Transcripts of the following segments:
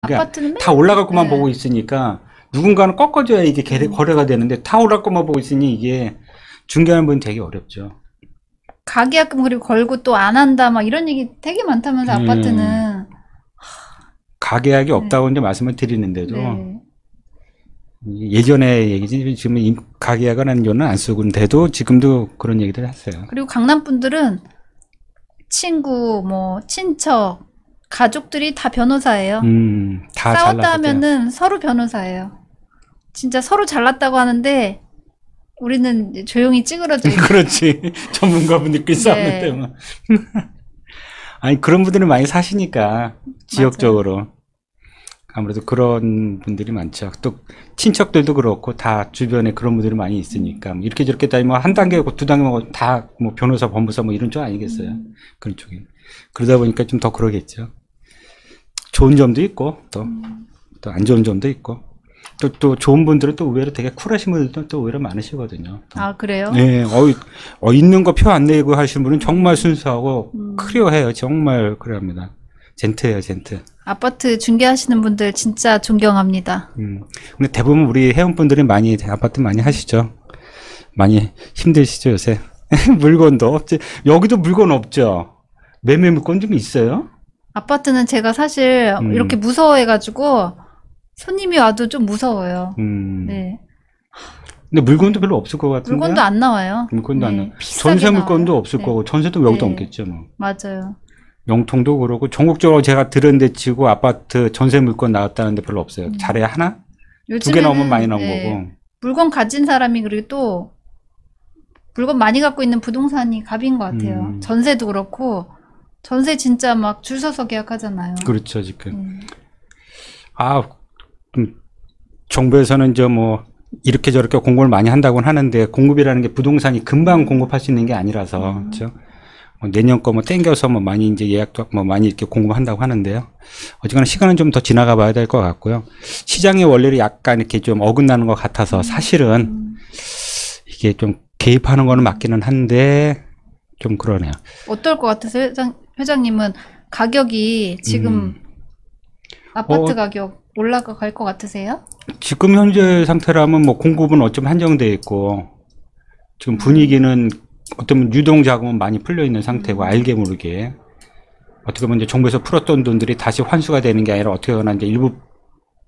그러니까 아파트는 다 올라갈 것만 네. 보고 있으니까 누군가는 꺾어줘야 이게 거래가 되는데 다 올라갈 것만 보고 있으니 이게 중개하는 분이 되게 어렵죠. 가계약금 그리고 걸고 또 안 한다 막 이런 얘기 되게 많다면서 아파트는. 가계약이 네. 없다고 이제 말씀을 드리는데도 네. 예전에 얘기지 지금 가계약을 하는 경우는 안 쓰고 있는데도 지금도 그런 얘기들 했어요. 그리고 강남 분들은 친구, 뭐 친척, 가족들이 다 변호사예요. 다 싸웠다 잘났었죠. 하면은 서로 변호사예요. 진짜 서로 잘났다고 하는데 우리는 이제 조용히 찌그러져 있는. 그렇지. 전문가분들끼리 싸우는 네. 때만. 아니 그런 분들은 많이 사시니까 지역적으로 아무래도 그런 분들이 많죠. 또 친척들도 그렇고 다 주변에 그런 분들이 많이 있으니까 이렇게 저렇게 따지면 한 단계고 두 단계고 다 뭐 변호사, 법무사 뭐 이런 쪽 아니겠어요. 그런 쪽에. 그러다 보니까 좀 더 그러겠죠. 좋은 점도 있고 또 안 좋은 점도 있고 또 좋은 분들은 또 의외로 되게 쿨하신 분들도 또 의외로 많으시거든요. 또. 아, 그래요? 네, 있는 거 표 안 내고 하시는 분은 정말 순수하고 클리어해요. 정말 그래합니다. 젠틀해요, 젠틀. 아파트 중개하시는 분들 진짜 존경합니다. 근데 대부분 우리 회원분들이 많이 아파트 많이 하시죠. 많이 힘드시죠 요새. 물건도 없지. 여기도 물건 없죠. 매매 물건 좀 있어요? 아파트는 제가 사실 이렇게 무서워해가지고 손님이 와도 좀 무서워요. 네. 근데 물건도 별로 없을 것 같은데. 물건도 안 나와요. 물건도 안 네, 나와. 비싸게 전세 물건도 나와요. 없을 네. 거고 전세도 여기도 네. 없겠죠 뭐. 맞아요. 영통도 그렇고 전국적으로 제가 들은데 치고 아파트 전세 물건 나왔다는데 별로 없어요. 잘해야 하나? 두 개 나오면 많이 나온 거고. 물건 가진 사람이 그리고 또 물건 많이 갖고 있는 부동산이 갑인 것 같아요. 전세도 그렇고 전세 진짜 막 줄 서서 계약하잖아요. 그렇죠 지금. 정부에서는 이제 뭐 이렇게 저렇게 공급을 많이 한다고는 하는데 공급이라는 게 부동산이 금방 공급할 수 있는 게 아니라서 그렇죠. 내년 거 뭐 땡겨서 뭐 많이 이제 예약도 뭐 많이 이렇게 공급한다고 하는데요. 어쨌거나 시간은 좀 더 지나가 봐야 될 것 같고요. 시장의 원리를 약간 이렇게 좀 어긋나는 것 같아서 사실은 이게 좀 개입하는 거는 맞기는 한데 좀 그러네요. 어떨 것 같으세요? 회장님은 가격이 지금 아파트 가격 올라갈 것 같으세요? 지금 현재 상태라면 뭐 공급은 어쩜 한정되어 있고 지금 분위기는 어떤 유동 자금은 많이 풀려 있는 상태고 알게 모르게 어떻게 보면 이제 정부에서 풀었던 돈들이 다시 환수가 되는 게 아니라 어떻게 하나 이제 일부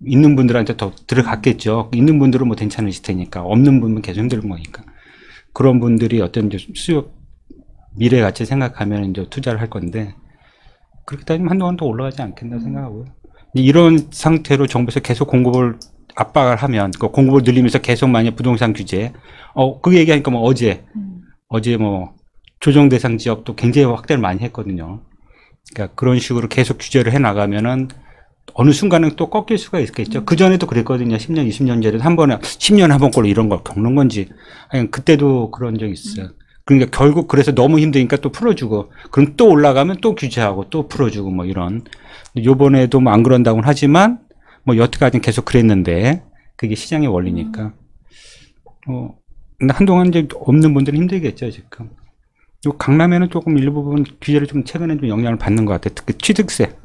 있는 분들한테 더 들어갔겠죠. 있는 분들은 뭐 괜찮으실 테니까 없는 분은 계속 힘든 거니까 그런 분들이 어떤 이제 수요 미래 가치 생각하면 이제 투자를 할 건데 그렇게 따지면 한동안 더 올라가지 않겠나 생각하고요. 이런 상태로 정부에서 계속 공급을 압박을 하면 그 공급을 늘리면서 계속 만약 부동산 규제 그 얘기하니까 뭐 어제 뭐 조정 대상 지역도 굉장히 확대를 많이 했거든요. 그러니까 그런 식으로 계속 규제를 해 나가면은 어느 순간은 또 꺾일 수가 있겠죠. 그 전에도 그랬거든요. 10년, 20년 전에도 한 번에 10년에 한 번꼴로 이런 걸 겪는 건지. 아니, 그때도 그런 적이 있어요. 그러니까 결국 그래서 너무 힘드니까 또 풀어주고, 그럼 또 올라가면 또 규제하고 또 풀어주고 뭐 이런. 요번에도 뭐 안 그런다고는 하지만 뭐 여태까지는 계속 그랬는데 그게 시장의 원리니까. 근데 한동안 이제 없는 분들은 힘들겠죠, 지금. 요 강남에는 조금 일부분 규제를 좀 최근에 좀 영향을 받는 것 같아요. 특히 취득세.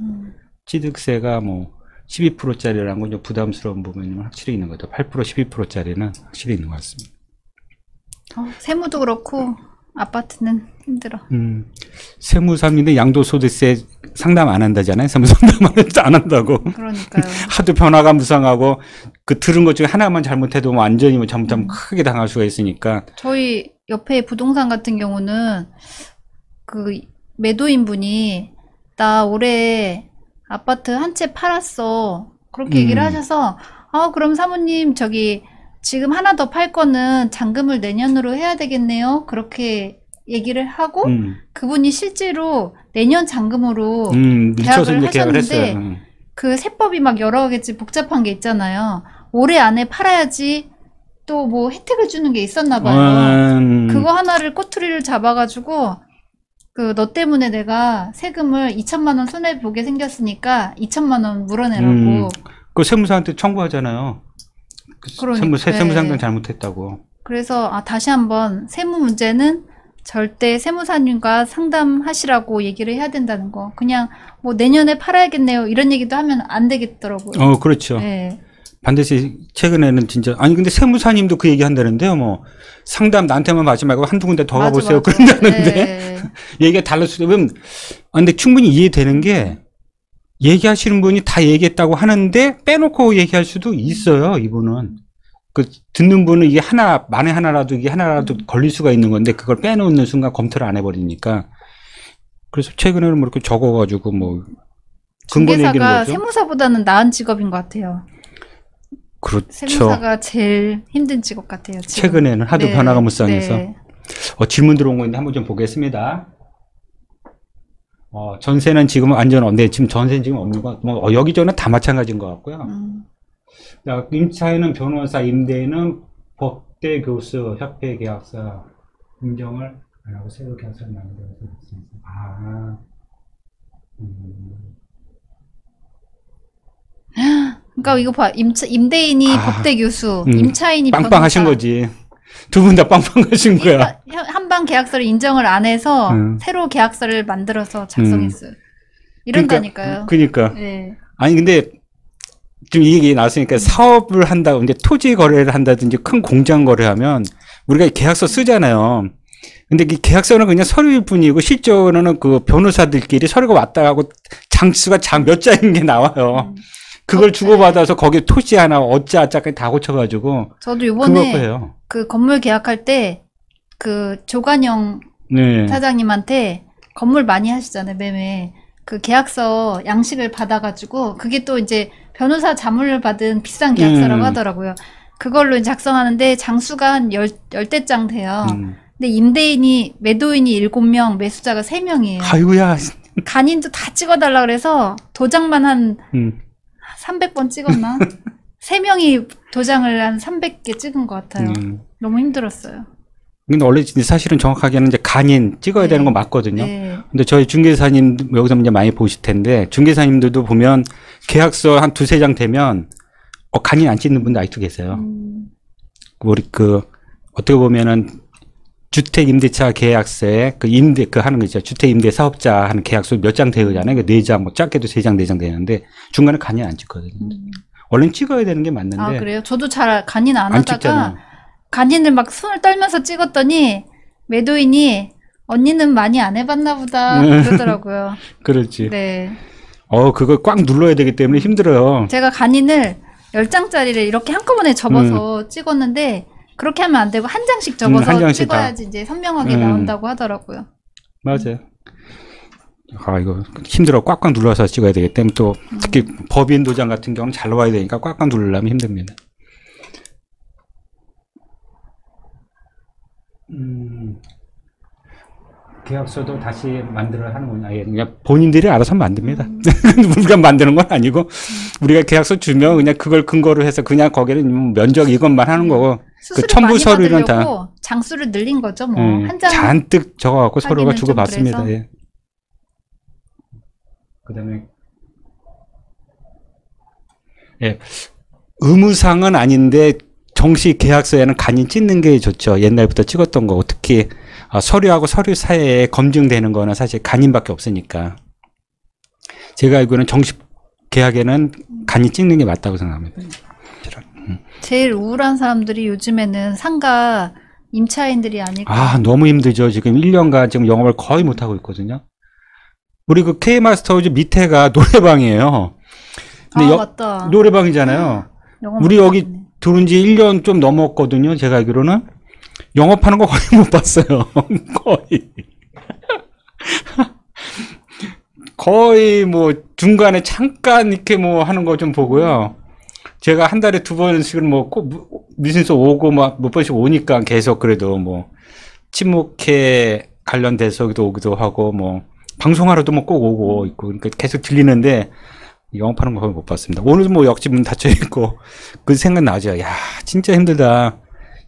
취득세가 뭐 12%짜리라는 건 좀 부담스러운 부분이 확실히 있는 것 같아요. 8%, 12%짜리는 확실히 있는 것 같습니다. 세무도 그렇고 아파트는 힘들어. 세무사인데 양도소득세 상담 안 한다잖아요. 세무상담 안 한다고. 그러니까요. 하도 변화가 무상하고 그 들은 것 중에 하나만 잘못해도 뭐 완전히 뭐 잘못하면 크게 당할 수가 있으니까. 저희 옆에 부동산 같은 경우는 그 매도인 분이 나 올해 아파트 한 채 팔았어. 그렇게 얘기를 하셔서 그럼 사모님 저기 지금 하나 더 팔 거는 잔금을 내년으로 해야 되겠네요. 그렇게 얘기를 하고 그분이 실제로 내년 잔금으로 계약을 하셨는데 그 세법이 막 여러 가지 복잡한 게 있잖아요. 올해 안에 팔아야지 또 뭐 혜택을 주는 게 있었나 봐요. 그거 하나를 꼬투리를 잡아가지고 그 너 때문에 내가 세금을 2천만 원 손해 보게 생겼으니까 2천만 원 물어내라고. 그 세무사한테 청구하잖아요. 그러니까, 세무상담 잘못했다고. 그래서 다시 한번 세무 문제는 절대 세무사님과 상담하시라고 얘기를 해야 된다는 거. 그냥 뭐 내년에 팔아야겠네요. 이런 얘기도 하면 안 되겠더라고요. 그렇죠. 네. 반드시 최근에는 진짜 아니 근데 세무사님도 그 얘기 한다는데요. 뭐 상담 나한테만 받지 말고 한두 군데 더 맞아, 가보세요. 맞아. 그런다는데 네. 얘기가 달라수면 근데 충분히 이해되는 게 얘기하시는 분이 다 얘기했다고 하는데 빼놓고 얘기할 수도 있어요. 이분은 그 듣는 분은 이게 하나 만에 하나라도 이게 하나라도 걸릴 수가 있는 건데 그걸 빼놓는 순간 검토를 안 해버리니까 그래서 최근에는 뭐 이렇게 적어가지고 뭐 근거 내기는 중개사가 거죠. 세무사보다는 나은 직업인 것 같아요. 그렇죠. 세무사가 제일 힘든 직업 같아요. 지금. 최근에는 하도 네, 변화가 무쌍해서. 네. 질문 들어온 거 있는데 한번 좀 보겠습니다. 전세는 지금 완전 없네. 지금 전세는 지금 없는 거, 뭐, 여기저기는 다 마찬가지인 것 같고요. 임차인은 변호사, 임대인은 법대 교수, 협회 계약서 인정을 안 하고 새로 계약서를 만들어서 있습니다. 그러니까 이거 봐. 임대인이 법대 교수, 임차인이 빵빵하신 변호사. 거지. 두 분 다 빵빵하신 거야. 한방 계약서를 인정을 안 해서 새로 계약서를 만들어서 작성했어요. 이런다니까요. 그러니까. 네. 아니 근데 지금 이 얘기 나왔으니까 사업을 한다고 이제 토지 거래를 한다든지 큰 공장 거래하면 우리가 계약서 쓰잖아요. 근데 이 계약서는 그냥 서류일 뿐이고 실제로는 그 변호사들끼리 서류가 왔다 가고 장수가 몇 장인 게 나와요. 그걸 주고받아서 거기에 토지 하나 어짜아짜까지 다 고쳐가지고 저도 요번에 그거예요. 그 건물 계약할 때 그 조관영 네. 사장님한테 건물 많이 하시잖아요, 매매. 그 계약서 양식을 받아가지고 그게 또 이제 변호사 자문을 받은 비싼 계약서라고 하더라고요. 그걸로 이제 작성하는데 장수가 한 열대 장 돼요. 근데 임대인이, 매도인이 7명, 매수자가 3명이에요. 아이고야. 간인도 다 찍어달라 그래서 도장만 한 300번 찍었나? 3명이 도장을 한 300개 찍은 것 같아요. 너무 힘들었어요. 근데 원래 사실은 정확하게는 이제 간인 찍어야 되는 건 맞거든요. 네. 근데 저희 중개사님 여기서 이제 많이 보실 텐데 중개사님들도 보면 계약서 한 두세 장 되면 간인 안 찍는 분도 아직도 계세요. 우리 어떻게 보면은 주택 임대차 계약서에 하는 거 있죠. 주택 임대 사업자 하는 계약서 몇 장 되잖아요. 4장, 뭐 작게도 3장, 4장 되는데 중간에 간인 안 찍거든요. 원래는 찍어야 되는 게 맞는데. 아, 그래요? 저도 잘 간인 안 안 하다가 찍잖아요. 간인을 막 손을 떨면서 찍었더니 매도인이 언니는 많이 안 해봤나 보다 그러더라고요. 그렇지. 네. 그걸 꽉 눌러야 되기 때문에 힘들어요. 제가 간인을 10장짜리를 이렇게 한꺼번에 접어서 찍었는데 그렇게 하면 안 되고 한 장씩 접어서 한 장씩 찍어야지 이제 선명하게 나온다고 하더라고요. 맞아요. 이거 힘들어. 꽉꽉 눌러서 찍어야 되기 때문에 또 특히 법인 도장 같은 경우는 잘 나와야 되니까 꽉꽉 누르려면 힘듭니다. 계약서도 다시 만들어야 하는군요. 그냥 본인들이 알아서 만듭니다. 우리가 만드는 건 아니고 우리가 계약서 주면 그냥 그걸 근거로 해서 그냥 거기는 면적 이것만 하는 거고 그 첨부 서류는 다 장수를 늘린 거죠. 뭐 한 장 잔뜩 적어갖고 서로가 주고 받습니다. 그래서. 예. 그다음에 의무상은 아닌데 정식 계약서에는 간인 찍는 게 좋죠. 옛날부터 찍었던 거고 특히 서류하고 서류 사이에 검증되는 거는 사실 간인밖에 없으니까 제가 알기로는 정식 계약에는 간인 찍는 게 맞다고 생각합니다. 제일 우울한 사람들이 요즘에는 상가 임차인들이 아닐까. 너무 힘들죠. 지금 1년간 지금 영업을 거의 못하고 있거든요. 우리 그 K마스터즈 밑에가 노래방이에요. 근데 맞다. 노래방이잖아요. 우리 여기 들어온 지 1년 좀 넘었거든요. 제가 알기로는. 영업하는 거 거의 못 봤어요. 거의. 거의 뭐 중간에 잠깐 이렇게 뭐 하는 거 좀 보고요. 제가 한 달에 2번씩은 뭐 꼭 미신서 오고 막 몇 번씩 오니까 계속 그래도 뭐 친목회 관련돼서도 오기도 하고 뭐 방송하러도 뭐 꼭 오고 있고 그러니까 계속 들리는데 영업하는 거 거의 못 봤습니다. 오늘도 뭐 옆집 문 닫혀 있고 그 생각 나죠. 야 진짜 힘들다.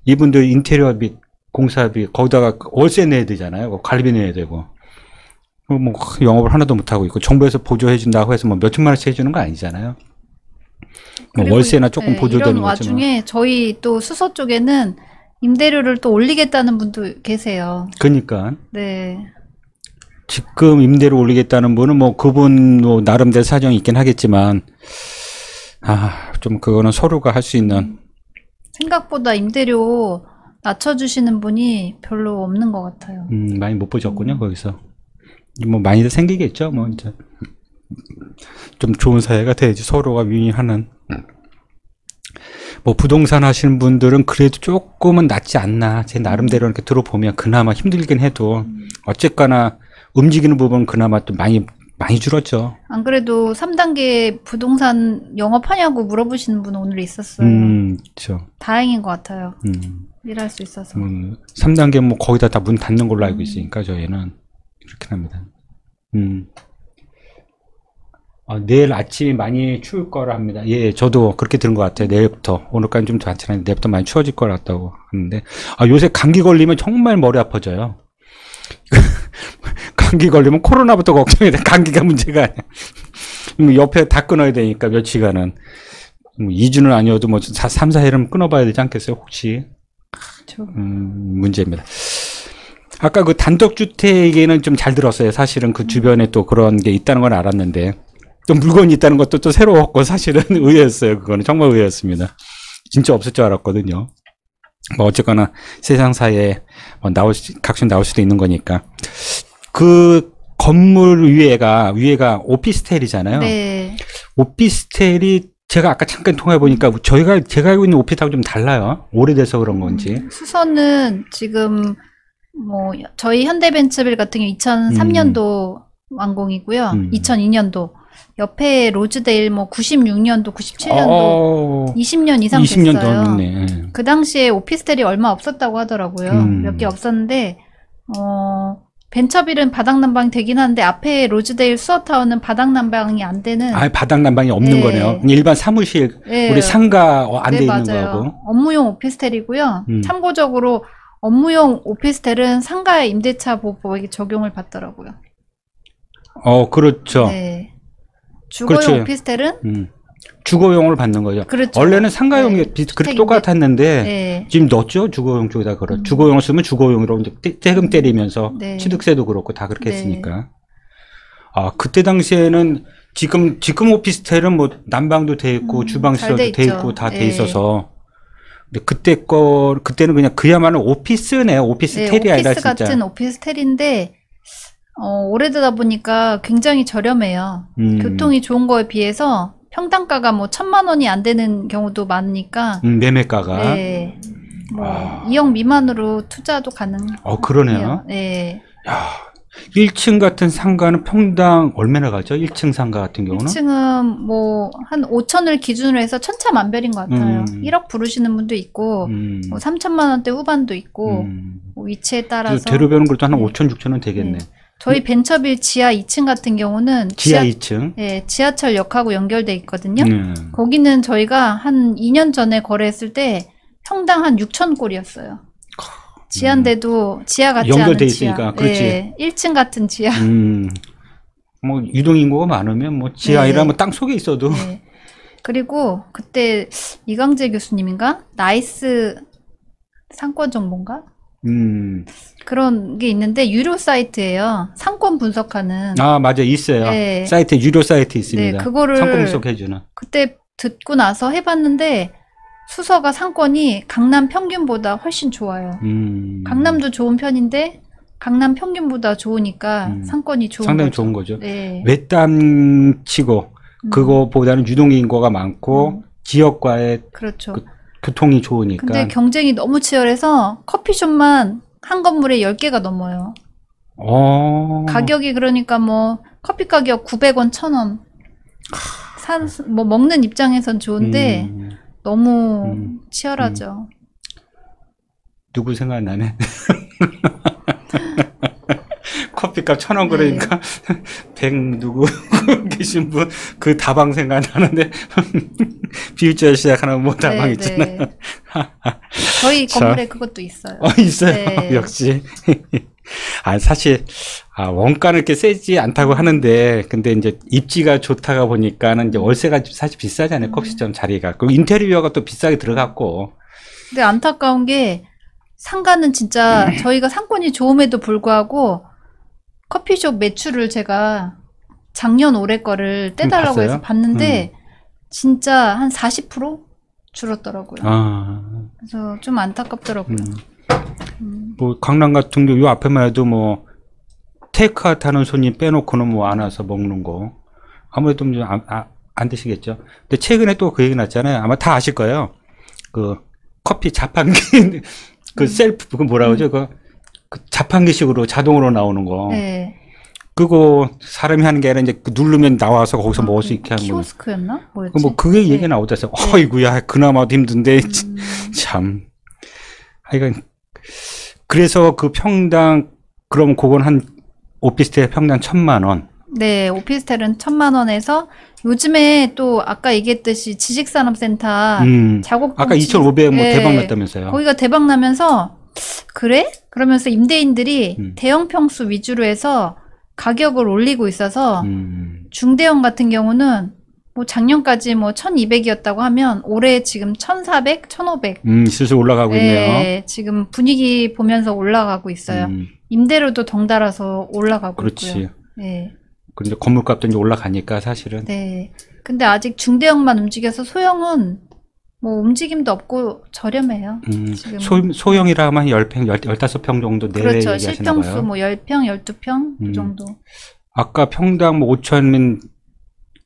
이분들 인테리어비, 공사비 거기다가 월세 내야 되잖아요. 관리비 내야 되고 뭐 영업을 하나도 못 하고 있고 정부에서 보조해 준다고 해서 뭐 몇천만 원씩 해주는 거 아니잖아요. 뭐 월세나 조금 보조되는 이런 거지만. 와중에 저희 또 수서 쪽에는 임대료를 또 올리겠다는 분도 계세요. 그러니까 네. 지금 임대료 올리겠다는 분은 뭐 그분 뭐 나름대로 사정이 있긴 하겠지만 좀 그거는 서로가 할 수 있는 생각보다 임대료 낮춰주시는 분이 별로 없는 것 같아요. 많이 못 보셨군요 거기서. 뭐 많이들 생기겠죠. 뭐 이제 좀 좋은 사회가 돼야지 서로가 윈윈하는. 뭐 부동산 하시는 분들은 그래도 조금은 낫지 않나. 제 나름대로 이렇게 들어보면 그나마 힘들긴 해도 어쨌거나 움직이는 부분은 그나마 또 많이 줄었죠. 안 그래도 3단계 부동산 영업하냐고 물어보시는 분 오늘 있었어요. 그렇죠. 다행인 것 같아요. 일할 수 있어서. 3단계 뭐 거의 다 문 닫는 걸로 알고 있으니까 저희는 이렇게 합니다. 내일 아침이 많이 추울 거라 합니다. 예, 저도 그렇게 들은 것 같아요. 내일부터. 오늘까지 좀 더 괜찮은데 내일부터 많이 추워질 것 같다고 하는데 요새 감기 걸리면 정말 머리 아파져요. 감기 걸리면 코로나부터 걱정이 돼. 감기가 문제가 아니야. 옆에 다 끊어야 되니까 며칠간은 2주는 아니어도 뭐 3, 4일은 끊어봐야 되지 않겠어요? 혹시 문제입니다. 아까 그 단독주택에는 좀 잘 들었어요. 사실은 그 주변에 또 그런 게 있다는 건 알았는데 또 물건이 있다는 것도 또 새로웠고 사실은 의외였어요. 그거는 정말 의외였습니다. 진짜 없을 줄 알았거든요. 뭐 어쨌거나 세상사에 각종 나올 수도 있는 거니까. 그 건물 위에가 오피스텔이잖아요. 네. 오피스텔이 제가 아까 잠깐 통화해 보니까 제가 알고 있는 오피스텔하고 좀 달라요. 오래돼서 그런 건지. 수서는 지금 뭐 저희 현대벤츠빌 같은 경우 2003년도 완공이고요. 2002년도. 옆에 로즈데일 뭐 96년도, 97년도 20년 이상 20년 됐어요. 넘네. 그 당시에 오피스텔이 얼마 없었다고 하더라고요. 몇 개 없었는데 벤처빌은 바닥난방이 되긴 하는데 앞에 로즈데일 수어타운은 바닥난방이 안 되는. 바닥난방이 없는 네. 거네요. 일반 사무실, 네. 우리 상가 안 돼 네, 있는 맞아요. 거고. 업무용 오피스텔이고요. 참고적으로 업무용 오피스텔은 상가 임대차 보호법에 적용을 받더라고요. 그렇죠. 네. 주거용 그렇죠. 오피스텔은 주거용을 받는 거죠. 그렇죠. 원래는 상가용이 네. 그렇게 주택인데. 똑같았는데 네. 지금 넣었죠. 주거용 쪽에다 주거용을 쓰면 주거용으로 이제 떼금 때리면서 네. 취득세도 그렇고 다 그렇게 네. 했으니까. 그때 당시에는 지금 오피스텔은 뭐 난방도 돼 있고 주방 잘돼 시설도 돼 있죠. 있고 다 돼 네. 있어서. 근데 그때는 그냥 그야말로 오피스네요. 오피스텔이 네, 아니라 오피스 진짜. 같은 오피스텔인데 오래되다 보니까 굉장히 저렴해요. 교통이 좋은 거에 비해서 평당가가 뭐 1,000만 원이 안 되는 경우도 많으니까. 매매가가. 네. 뭐 2억 미만으로 투자도 가능해요. 그러네요. 네. 야, 1층 같은 상가는 평당 얼마나 가죠? 1층 상가 같은 경우는? 1층은 뭐 한 5천을 기준으로 해서 천차만별인 것 같아요. 1억 부르시는 분도 있고 뭐 3천만 원대 후반도 있고 뭐 위치에 따라서. 대로변은 그래도 한 네. 5천, 6천은 되겠네. 네. 저희 벤처빌 지하 2층 같은 경우는 지하 2층? 네, 지하철역하고 연결돼 있거든요. 네. 거기는 저희가 한 2년 전에 거래했을 때 평당 한 6천 골이었어요. 지하인데도 지하 같지 않은 연결돼 지하. 있으니까, 그렇지. 네, 1층 같은 지하. 뭐 유동인구가 많으면 뭐 지하이라 네. 뭐 땅 속에 있어도. 네. 그리고 그때 이강재 교수님인가? 나이스 상권 정보인가? 그런 게 있는데 유료 사이트예요. 상권 분석하는. 맞아, 있어요. 네. 사이트, 유료 사이트 있습니다. 네, 그거를 상권 분석해주는. 그때 듣고 나서 해봤는데 수서가 상권이 강남 평균보다 훨씬 좋아요. 강남도 좋은 편인데 강남 평균보다 좋으니까 상권이 좋은 상당히 거죠. 좋은 거죠. 네. 외딴치고 그거보다는 유동인구가 많고 지역과의 그렇죠. 교통이 좋으니까. 근데 경쟁이 너무 치열해서 커피숍만 한 건물에 10개가 넘어요. 가격이 그러니까 뭐 커피 가격 900원, 1,000원. 뭐 먹는 입장에선 좋은데 너무 치열하죠. 누구 생각나네. 커피값 1,000원 그러니까 100 누구 계신 분 그 다방 생각나는데 비유자 시작하는 뭐 다방 네, 있잖아요. 네. 저희 건물에 그것도 있어요. 있어요. 네. 역시. 사실 원가는 이렇게 세지 않다고 하는데 근데 이제 입지가 좋다가 보니까는 이제 월세가 사실 비싸잖아요. 커피숍 자리가. 그리고 인테리어가 또 비싸게 들어갔고. 근데 안타까운 게 상가는 진짜 저희가 상권이 좋음에도 불구하고 커피숍 매출을 제가 작년 올해 거를 떼달라고 봤어요? 해서 봤는데 진짜 한 40% 줄었더라고요. 아, 그래서 좀 안타깝더라고요. 뭐 강남 같은 경우 요 앞에만 해도 뭐 테이크아웃 하는 손님 빼놓고는 뭐 안 와서 먹는 거 아무래도 좀 안 드시겠죠. 근데 최근에 또 그 얘기 났잖아요. 아마 다 아실 거예요. 그 커피 자판기 그 셀프 그 뭐라 그러죠? 그 자판기식으로 자동으로 나오는 거. 네. 그거 사람이 하는 게 아니라 이제 그 누르면 나와서 거기서 먹을 수 있게 하는 거. 키오스크였나? 뭐였지? 뭐 그게 네. 얘기가 나오더라고요. 어이구야 그나마도 힘든데 참. 하여간 그래서 그 평당 그럼 그건 한 오피스텔 평당 1,000만 원. 네, 오피스텔은 1,000만 원에서 요즘에 또 아까 얘기했듯이 지식산업센터 작업공 아까 2,500 뭐 네, 대박 났다면서요. 거기가 대박 나면서 그래? 그러면서 임대인들이 대형 평수 위주로 해서 가격을 올리고 있어서 중대형 같은 경우는 뭐 작년까지 뭐 1,200이었다고 하면 올해 지금 1,400, 1,500. 슬슬 올라가고 있네요. 네, 지금 분위기 보면서 올라가고 있어요. 임대료도 덩달아서 올라가고 그렇지. 있고요. 네. 근데 건물값도 이제 올라가니까 사실은. 네. 근데 아직 중대형만 움직여서 소형은 뭐 움직임도 없고 저렴해요. 지금. 소형이라 하면 10평, 15평 정도 내외 그렇죠. 얘기하시나 실평수 봐요. 뭐 10평, 12평 그 정도. 아까 평당 뭐 5천이면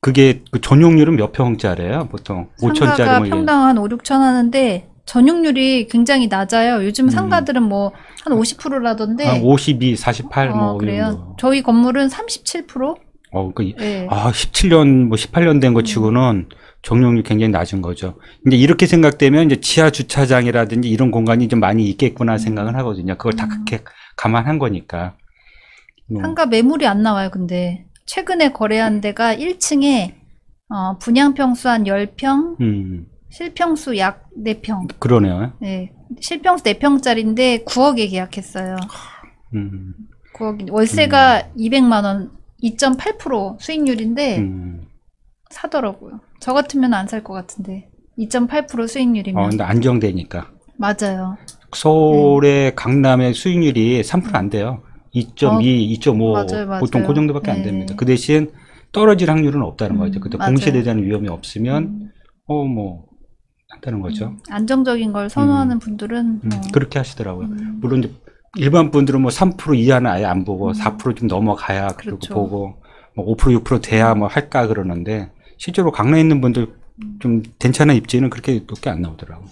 그게 그 전용률은 몇 평짜리예요? 보통 5천짜리 상가가 뭐 평당 한 5, 6천 하는데 전용률이 굉장히 낮아요. 요즘 상가들은 뭐 한 50%라던데. 한 52, 48 뭐 이런 그래요. 거. 저희 건물은 37%? 그 네. 17년 뭐 18년 된 거 치고는 전용률이 굉장히 낮은 거죠. 이제 이렇게 생각되면 이제 지하 주차장이라든지 이런 공간이 좀 많이 있겠구나 생각을 하거든요. 그걸 다 그렇게 감안한 거니까. 상가 매물이 안 나와요, 근데. 최근에 거래한 데가 1층에 분양평수 한 10평, 실평수 약 4평. 그러네요. 네. 실평수 4평짜리인데 9억에 계약했어요. 9억. 월세가 200만 원, 2.8% 수익률인데 사더라고요. 저 같으면 안 살 것 같은데. 2.8% 수익률이면. 근데 안정되니까. 맞아요. 서울의 강남의 수익률이 3% 안 돼요. 2.2, 2.5 맞아요. 보통 그 정도밖에 안 네. 됩니다. 그 대신 떨어질 확률은 없다는 거죠. 그때 맞아요. 공시에 대한 위험이 없으면 뭐 한다는 거죠. 안정적인 걸 선호하는 분들은 뭐. 그렇게 하시더라고요. 물론 이제 일반 분들은 뭐 3% 이하는 아예 안 보고 4%좀 넘어가야 그리고 그렇죠. 보고 뭐 5%, 6% 돼야 뭐 할까 그러는데 실제로 강남에 있는 분들 좀 괜찮은 입지는 그렇게 높게 안 나오더라고요.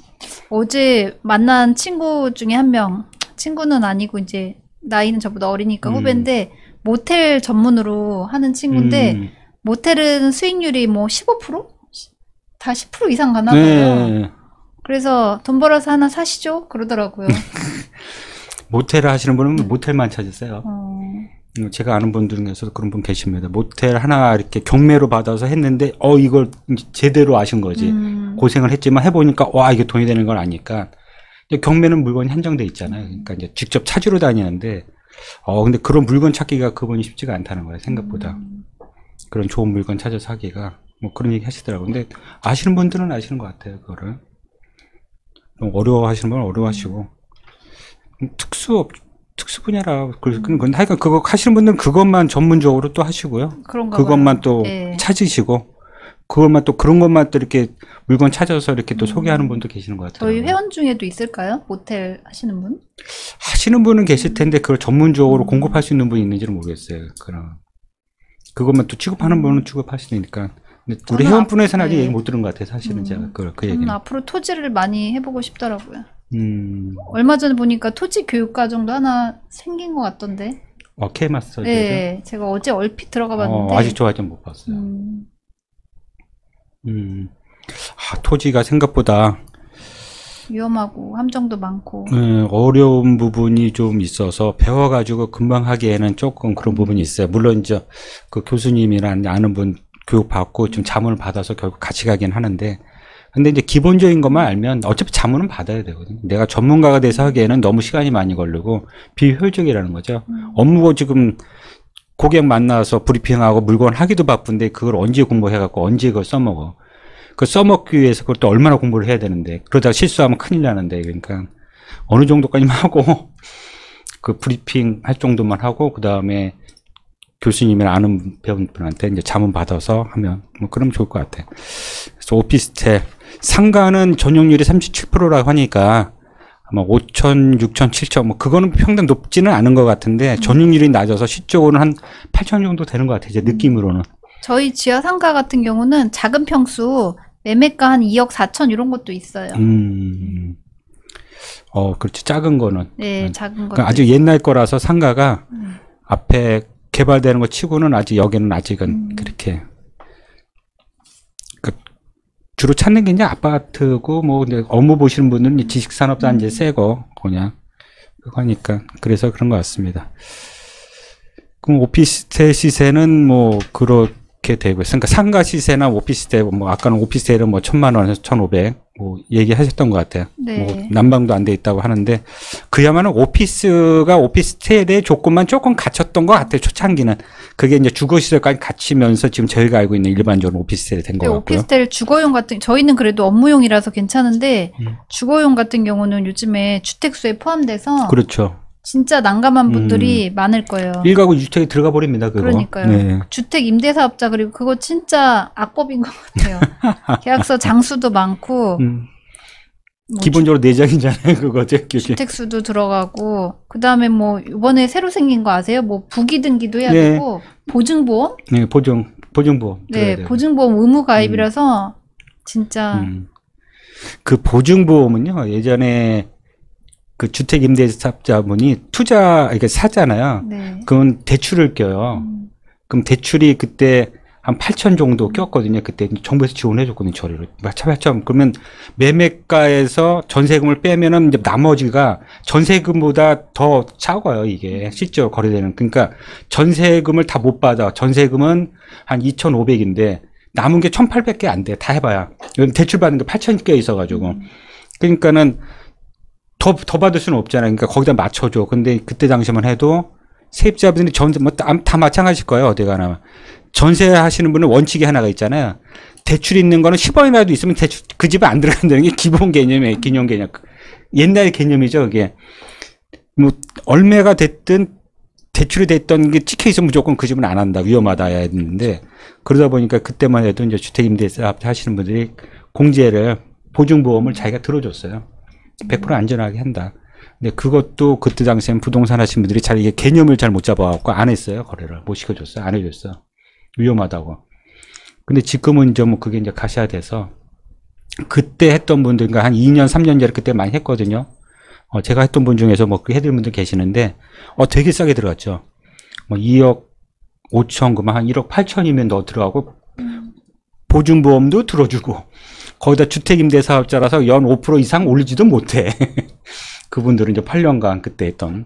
어제 만난 친구 중에 한 명, 친구는 아니고 이제 나이는 저보다 어리니까 후배인데 모텔 전문으로 하는 친구인데 모텔은 수익률이 뭐 15%? 다 10% 이상 가나 봐요. 네. 그래서 돈 벌어서 하나 사시죠? 그러더라고요. 모텔을 하시는 분은 모텔만 찾으세요. 제가 아는 분 중에서도 그런 분 계십니다. 모텔 하나 이렇게 경매로 받아서 했는데 이걸 제대로 아신 거지. 고생을 했지만 해보니까 와 이게 돈이 되는 걸 아니까. 경매는 물건이 한정돼 있잖아요. 그러니까 이제 직접 찾으러 다니는데 근데 그런 물건 찾기가 그분이 쉽지가 않다는 거예요. 생각보다. 그런 좋은 물건 찾아서 하기가 뭐 그런 얘기 하시더라고요. 근데 아시는 분들은 아시는 것 같아요. 그거를. 좀 어려워하시는 분은 어려워하시고 특수 분야라 근데 하여간 그거 하시는 분들은 그것만 전문적으로 또 하시고요. 그런가 그것만 봐요. 또 네. 찾으시고 그것만 또 그런 것만 또 이렇게 물건 찾아서 이렇게 또 소개하는 분도 계시는 것 같아요. 저희 회원 중에도 있을까요? 모텔 하시는 분? 하시는 분은 계실 텐데 그걸 전문적으로 공급할 수 있는 분이 있는지는 모르겠어요. 그것만 또 취급하는 분은 취급하시니까. 근데 우리 저는 회원분에서는 아직 네. 얘기 못 들은 것 같아요. 사실은 제가 그 저는 얘기는. 앞으로 토지를 많이 해보고 싶더라고요. 얼마 전에 보니까 토지 교육과정도 하나 생긴 것 같던데. K마스터. 네, 제가 어제 얼핏 들어가 봤는데. 아직 저 아직 못 봤어요. 토지가 생각보다 위험하고 함정도 많고. 어려운 부분이 좀 있어서 배워가지고 금방 하기에는 조금 그런 부분이 있어요. 물론 이제 그 교수님이랑 아는 분 교육 받고 좀 자문을 받아서 결국 같이 가긴 하는데, 근데 이제 기본적인 것만 알면 어차피 자문은 받아야 되거든요. 내가 전문가가 돼서 하기에는 너무 시간이 많이 걸리고 비효율적이라는 거죠. 업무가 지금 고객 만나서 브리핑하고 물건 하기도 바쁜데 그걸 언제 공부해갖고 언제 그걸 써먹어. 그 써먹기 위해서 그것도 얼마나 공부를 해야 되는데 그러다가 실수하면 큰일 나는데 그러니까 어느 정도까지만 하고 그 브리핑 할 정도만 하고 그 다음에 교수님이나 아는 배우분한테 이제 자문 받아서 하면 뭐 그러면 좋을 것 같아. 그래서 오피스텔 상가는 전용률이 37%라고 하니까 아마 5천, 6천, 7천 뭐 그거는 평당 높지는 않은 것 같은데 전용률이 낮아서 시적으로는 한 8천 정도 되는 것 같아요. 제 느낌으로는. 저희 지하 상가 같은 경우는 작은 평수 매매가 한 2억 4천 이런 것도 있어요. 그렇지. 작은 거는. 네, 작은 거. 그러니까 아주 옛날 거라서 상가가 앞에 개발되는 거 치고는 아직 여기는 아직은 그렇게. 그러니까 주로 찾는 게 이제 아파트고 뭐 이제 업무 보시는 분들은 지식산업단지 새거 그냥 그거니까 그래서 그런 것 같습니다. 그럼 오피스텔 시세는 뭐 그렇게 되고 그러니까 상가 시세나 오피스텔 뭐 아까는 오피스텔은 뭐 1,000만 원에서 1,500 뭐 얘기하셨던 것 같아요. 네. 뭐 난방도 안 돼 있다고 하는데 그야말로 오피스가 오피스텔의 조건만 조금 갖췄던 것 같아요. 초창기는 그게 이제 주거시설까지 갖추면서 지금 저희가 알고 있는 일반적으로 오피스텔이 된 것 같고요. 오피스텔 주거용 같은 저희는 그래도 업무용이라서 괜찮은데 주거용 같은 경우는 요즘에 주택수에 포함돼서 그렇죠. 진짜 난감한 분들이 많을 거예요. 1가구 주택에 들어가 버립니다. 그거. 그러니까요. 네. 주택 임대사업자 그리고 그거 진짜 악법인 것 같아요. 계약서 장수도 많고 뭐 기본적으로 내장이잖아요. 그거 주택수도 들어가고 그다음에 뭐 이번에 새로 생긴 거 아세요? 뭐 부기 등기도 해야 네. 되고 보증보험? 네, 보증보험. 네, 보증보험 의무 가입이라서 진짜 그 보증보험은요. 예전에 그 주택 임대사업자분이 이렇게 사잖아요. 네. 그건 대출을 껴요. 그럼 대출이 그때 한 8천 정도 꼈거든요. 그때 정부에서 지원해줬거든요. 저리로. 8천. 그러면 매매가에서 전세금을 빼면은 이제 나머지가 전세금보다 더 작아요. 이게 실제로 거래되는. 그러니까 전세금을 다 못 받아. 전세금은 한 2,500인데 남은 게 1,800개 안 돼. 다 해봐야. 대출 받는 게 8천 껴 있어가지고. 그러니까는 더 받을 수는 없잖아요. 그러니까 거기다 맞춰줘. 근데 그때 당시만 해도 세입자분들이 전세, 뭐, 다 마찬가지일 거예요. 어디 가나. 전세 하시는 분은 원칙이 하나가 있잖아요. 대출 있는 거는 10원이라도 있으면 대출, 그 집에 안 들어간다는 게 기본 개념이에요. 기념 개념. 옛날 개념이죠. 그게. 뭐, 얼마가 됐든 대출이 됐던 게 찍혀 있으면 무조건 그 집은 안 한다. 위험하다. 해야 했는데. 그러다 보니까 그때만 해도 이제 주택임대사 하시는 분들이 공제를, 보증보험을 자기가 들어줬어요. 100% 안전하게 한다. 근데 그것도 그때 당시엔 부동산 하신 분들이 잘 이게 개념을 잘 못 잡아갖고 안 했어요. 거래를. 못 시켜줬어요. 안 해줬어. 위험하다고. 근데 지금은 이제 뭐 그게 이제 가셔야돼서 그때 했던 분들, 그러니까 한 2년, 3년 전에 그때 많이 했거든요. 제가 했던 분 중에서 뭐 그 해드린 분들 계시는데, 되게 싸게 들어갔죠. 뭐 2억 5천, 그만 한 1억 8천이면 너 들어가고, 보증보험도 들어주고, 거기다 주택임대사업자라서 연 5% 이상 올리지도 못해. 그분들은 이제 8년간 그때 했던,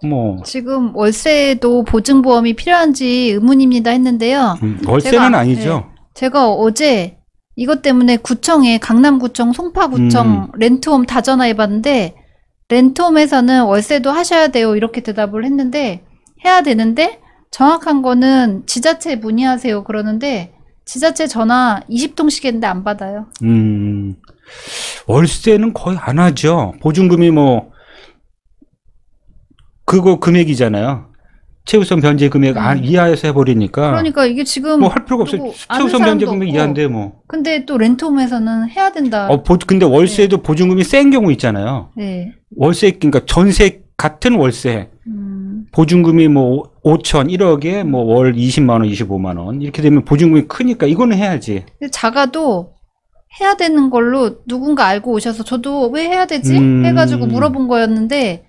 뭐. 지금 월세도 보증보험이 필요한지 의문입니다 했는데요. 월세는 아니죠. 네, 제가 어제 이것 때문에 구청에 강남구청, 송파구청 렌트홈 다 전화해봤는데 렌트홈에서는 월세도 하셔야 돼요 이렇게 대답을 했는데 해야 되는데 정확한 거는 지자체 문의하세요 그러는데 지자체 전화 20통씩 했는데 안 받아요. 월세는 거의 안 하죠. 보증금이 뭐 그거 금액이잖아요. 최우선 변제 금액 이하에서 해버리니까. 그러니까 이게 지금 뭐 할 필요가 없어요. 최우선 변제 금액 이하인데 뭐. 근데 또 렌트홈에서는 해야 된다. 근데 월세도 네. 보증금이 센 경우 있잖아요. 네. 월세 그러니까 전세 같은 월세. 보증금이 뭐 5천, 1억에 뭐 월 20만 원, 25만 원 이렇게 되면 보증금이 크니까 이거는 해야지. 작아도 해야 되는 걸로 누군가 알고 오셔서 저도 왜 해야 되지? 해가지고 물어본 거였는데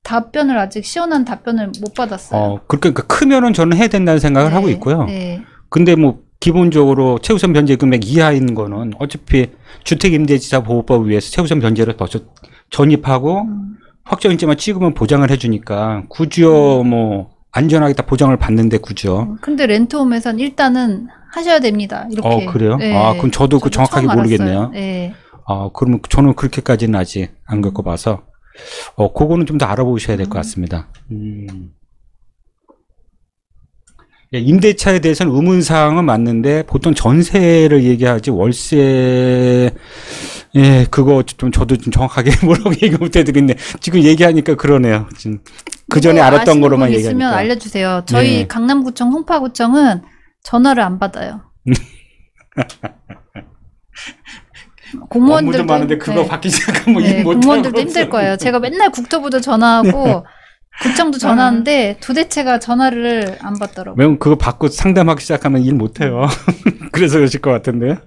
답변을 아직 시원한 답변을 못 받았어요. 그러니까 크면은 저는 해야 된다는 생각을 네, 하고 있고요. 네. 근데 뭐 기본적으로 최우선 변제 금액 이하인 거는 어차피 주택임대차보호법 위에서 최우선 변제를 벌써 전입하고 확정일자만 찍으면 보장을 해주니까 굳이요 뭐 안전하게 다 보장을 받는데 굳이요. 근데 렌트홈에선 일단은 하셔야 됩니다. 이렇게. 그래요? 네. 그럼 저도 그 정확하게 모르겠네요. 네. 그러면 저는 그렇게까지는 아직 안 겪어봐서 그거는 좀 더 알아보셔야 될 것 같습니다. 예, 임대차에 대해서는 의문사항은 맞는데 보통 전세를 얘기하지 월세 예, 그거 좀 저도 좀 정확하게 뭐라고 얘기 못 해드리겠네. 지금 얘기하니까 그러네요. 지금 그 전에 그거 알았던 아시는 거로만 분 얘기하니까. 있으면 알려주세요. 저희 네. 강남구청, 송파구청은 전화를 안 받아요. 업무도 공무원들도 많은데 그거 네. 받기 시작하면 네, 일 못하고. 공무원들도 힘들 거예요. 제가 맨날 국토부도 전화하고 구청도 전화하는데 도대체가 전화를 안 받더라고요. 왜냐면 그거 받고 상담하기 시작하면 일 못해요. 그래서 그러실 것 같은데요.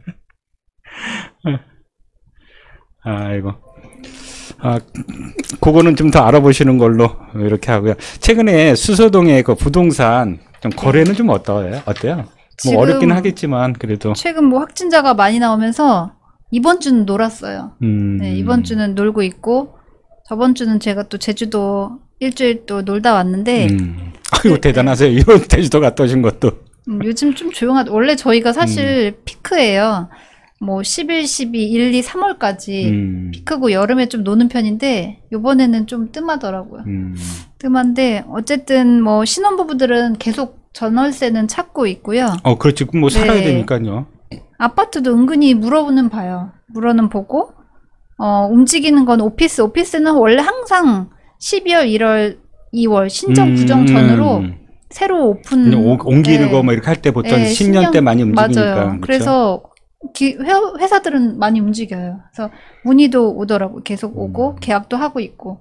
아이고. 아, 그거는 좀 더 알아보시는 걸로 이렇게 하고요. 최근에 수서동의 그 부동산 좀 거래는 좀 어때요? 뭐 지금 어렵긴 하겠지만 그래도. 최근 뭐 확진자가 많이 나오면서 이번 주는 놀았어요. 네, 이번 주는 놀고 있고 저번 주는 제가 또 제주도 일주일 또 놀다 왔는데 아이고 대단하세요. 이런 제주도 갔다 오신 것도. 요즘 좀 원래 저희가 사실 피크예요. 뭐 11, 12, 1, 2, 3월까지 피크고 여름에 좀 노는 편인데 요번에는 좀 뜸하더라고요. 뜸한데 어쨌든 뭐 신혼부부들은 계속 전월세는 찾고 있고요. 그렇지. 뭐 살아야 네. 되니까요. 아파트도 은근히 물어보는 봐요. 물어는 보고 움직이는 건 오피스는 원래 항상 12월, 1월, 2월 신정 구정 전으로 새로 오픈 옮기는 거 뭐 이렇게 할 때 보통 네, 10년 때 많이 움직이니까. 맞아요. 그렇죠? 그래서 회사들은 많이 움직여요. 그래서 문의도 오더라고. 계속 오고 계약도 하고 있고.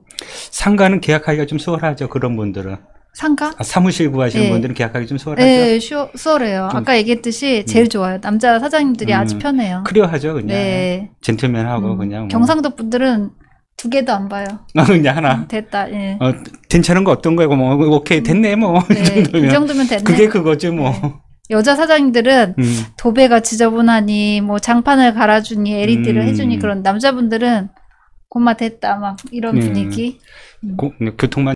상가는 계약하기가 좀 수월하죠. 그런 분들은. 상가? 사무실 구하시는 네. 분들은 계약하기 좀 수월하죠. 네, 수월해요. 아까 얘기했듯이 제일 좋아요. 남자 사장님들이 아주 편해요. 클리어하죠, 그냥. 네. 젠틀맨하고 그냥. 뭐. 경상도 분들은 2개도 안 봐요. 그냥 하나. 됐다. 예. 괜찮은 거 어떤 거고 뭐 오케이 됐네 뭐. 네, 이 정도면 됐네. 그게 그거지 뭐. 네. 여자 사장님들은 도배가 지저분하니 뭐 장판을 갈아주니 LED를 해주니 그런 남자분들은 고마 됐다 막 이런 분위기. 교통만